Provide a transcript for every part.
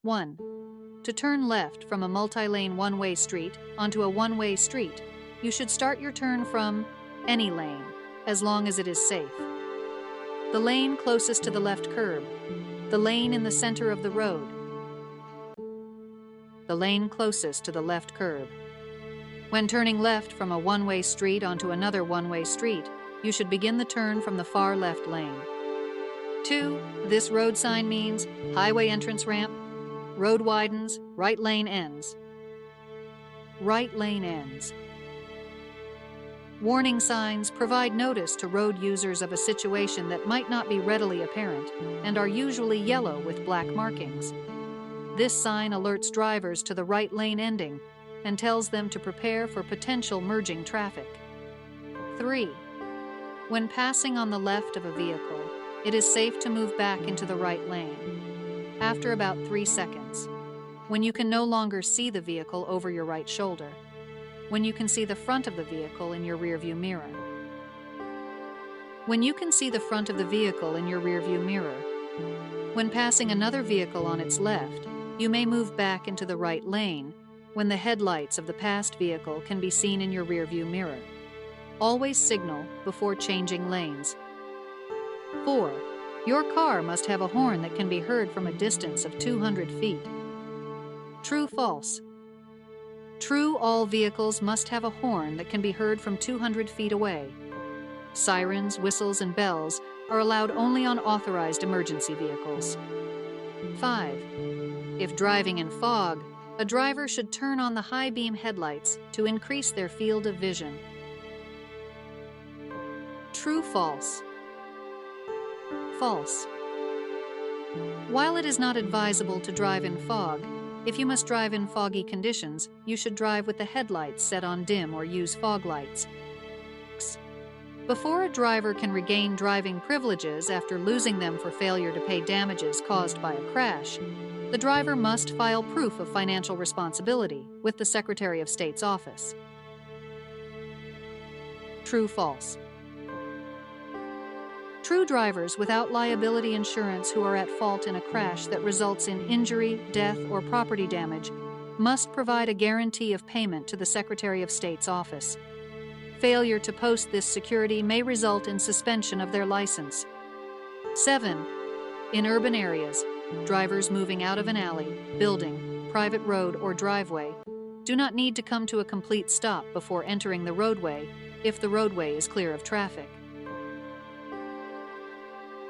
1. To turn left from a multi-lane one-way street onto a one-way street, you should start your turn from any lane, as long as it is safe. The lane closest to the left curb, the lane in the center of the road, the lane closest to the left curb. When turning left from a one-way street onto another one-way street, you should begin the turn from the far left lane. 2. This road sign means highway entrance ramp, road widens, right lane ends. Right lane ends. Warning signs provide notice to road users of a situation that might not be readily apparent and are usually yellow with black markings. This sign alerts drivers to the right lane ending and tells them to prepare for potential merging traffic. 3. When passing on the left of a vehicle, it is safe to move back into the right lane. After about 3 seconds, when you can no longer see the vehicle over your right shoulder, when you can see the front of the vehicle in your rearview mirror. When you can see the front of the vehicle in your rearview mirror. When passing another vehicle on its left, you may move back into the right lane when the headlights of the passed vehicle can be seen in your rearview mirror. Always signal before changing lanes. 4. Your car must have a horn that can be heard from a distance of 200 feet. True, false? True, all vehicles must have a horn that can be heard from 200 feet away. Sirens, whistles, and bells are allowed only on authorized emergency vehicles. 5. If driving in fog, a driver should turn on the high beam headlights to increase their field of vision. True, false? False. While it is not advisable to drive in fog, if you must drive in foggy conditions, you should drive with the headlights set on dim or use fog lights. Before a driver can regain driving privileges after losing them for failure to pay damages caused by a crash, the driver must file proof of financial responsibility with the Secretary of State's office. True, false? True, drivers without liability insurance who are at fault in a crash that results in injury, death, or property damage must provide a guarantee of payment to the Secretary of State's office. Failure to post this security may result in suspension of their license. 7. In urban areas, drivers moving out of an alley, building, private road, or driveway do not need to come to a complete stop before entering the roadway if the roadway is clear of traffic.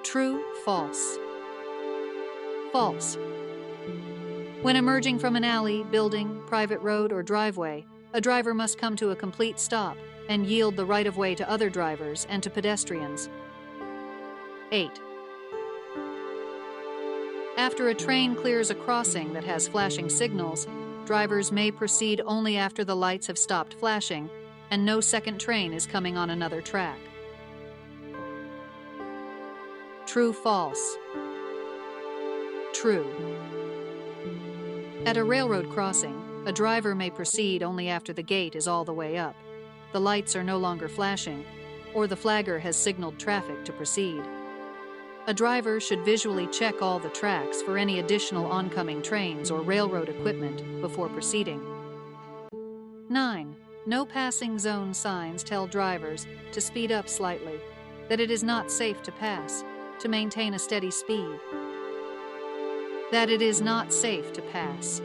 True, false? False. When emerging from an alley, building, private road, or driveway, a driver must come to a complete stop and yield the right-of-way to other drivers and to pedestrians. 8. After a train clears a crossing that has flashing signals, drivers may proceed only after the lights have stopped flashing and no second train is coming on another track. True, false? True. At a railroad crossing, a driver may proceed only after the gate is all the way up, the lights are no longer flashing, or the flagger has signaled traffic to proceed. A driver should visually check all the tracks for any additional oncoming trains or railroad equipment before proceeding. 9. No passing zone signs tell drivers to speed up slightly, that it is not safe to pass, to maintain a steady speed. That it is not safe to pass.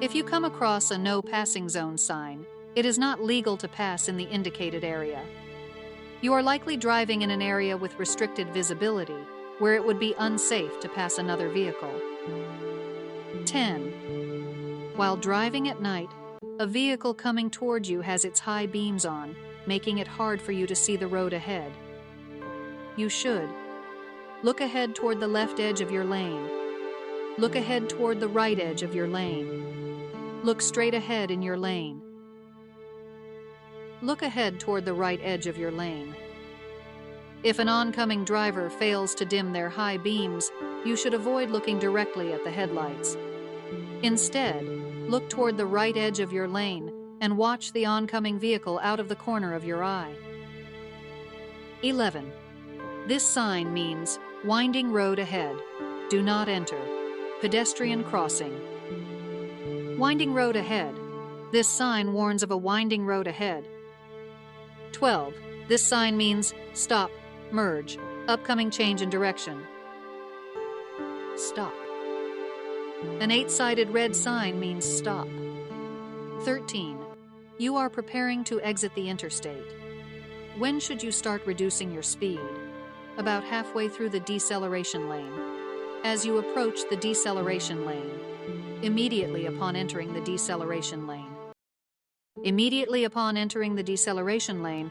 If you come across a no passing zone sign, it is not legal to pass in the indicated area. You are likely driving in an area with restricted visibility, where it would be unsafe to pass another vehicle. 10. While driving at night, a vehicle coming toward you has its high beams on, making it hard for you to see the road ahead. You should look ahead toward the left edge of your lane. Look ahead toward the right edge of your lane. Look straight ahead in your lane. Look ahead toward the right edge of your lane. If an oncoming driver fails to dim their high beams, you should avoid looking directly at the headlights. Instead, look toward the right edge of your lane and watch the oncoming vehicle out of the corner of your eye. 11. This sign means winding road ahead. Do not enter. Pedestrian crossing. Winding road ahead. This sign warns of a winding road ahead. 12. This sign means stop, merge, upcoming change in direction. Stop. An 8-sided red sign means stop. 13. You are preparing to exit the interstate. When should you start reducing your speed? About halfway through the deceleration lane. As you approach the deceleration lane. Immediately upon entering the deceleration lane. Immediately upon entering the deceleration lane,